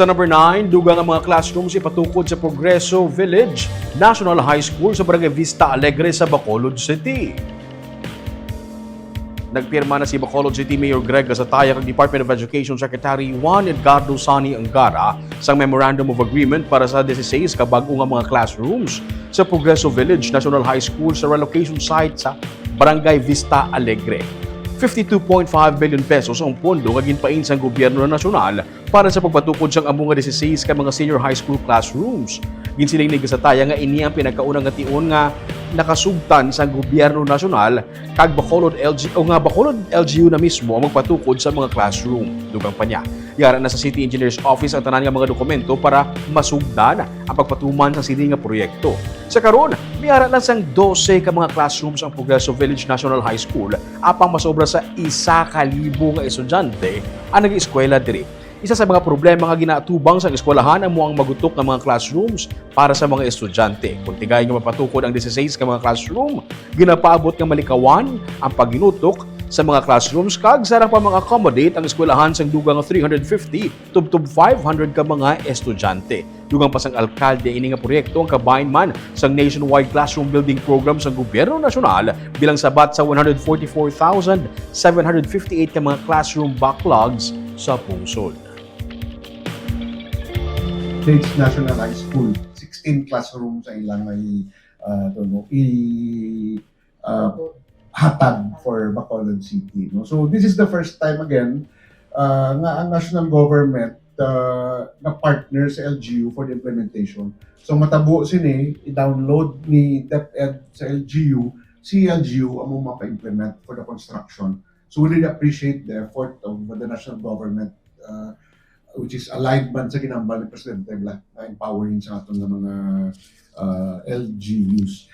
Sa number 9, dugang ang mga classrooms ipatukod sa Progreso Village National High School sa Barangay Vista, Alegre sa Bacolod City. Nagpirma na si Bacolod City Mayor Greg Gasataya kag Department of Education Secretary Juan Edgardo Sani Angara sa Memorandum of Agreement para sa 16 ka bag-o nga mga classrooms sa Progreso Village National High School sa relocation site sa Barangay Vista, Alegre. 52.5 billion pesos ang pondo nga ginpain sa gobyerno nasyonal para sa pagpatukod sang among nga 16 ka mga senior high school classrooms. Ginsiling ni Gasataya nga ini ang pinakaunang nga tion nga nakasugtan sa gobyerno nasyonal kag Bacolod LGU na mismo ang magpatukod sa mga classroom. Dugang pa niya, yara na sa City Engineer's Office ang tanan nga mga dokumento para masugdan ang pagpatuman sa sini nga proyekto. Sa karon, miyara lang sang 12 ka mga classrooms ang Progreso Village National High School apang masobra sa 1,000 nga estudyante ang nag-eskwela diri. Isa sa mga problema nga ginatubang sa eskwelahan ang muang magutok ng mga classrooms para sa mga estudyante. Kung tigay nga mapatukod ang 16 ka mga classroom, ginapaabot nga malikawan ang pagginutok sa mga classrooms kag sarang pa mga accommodate ang eskwelahan sang dugang 350 tubtub 500 ka mga estudyante. Dugang pa sang alkalde ini nga proyekto ang kabahin man sang nationwide classroom building program sang gobyerno nasyonal bilang sabat sa 144,758 ka mga classroom backlogs sa pungsod. Village National High School, 16 classrooms ang ilang hatag for Bacolod City. No? So this is the first time again nga ang national government na partner sa LGU for the implementation. So matabo sini i-download ni DepEd sa LGU, si LGU ang mapa-implement for the construction. So we really appreciate the effort of the national government which is aligned man sa ginambal ni Presidente na empowering sa aton ng mga LGUs.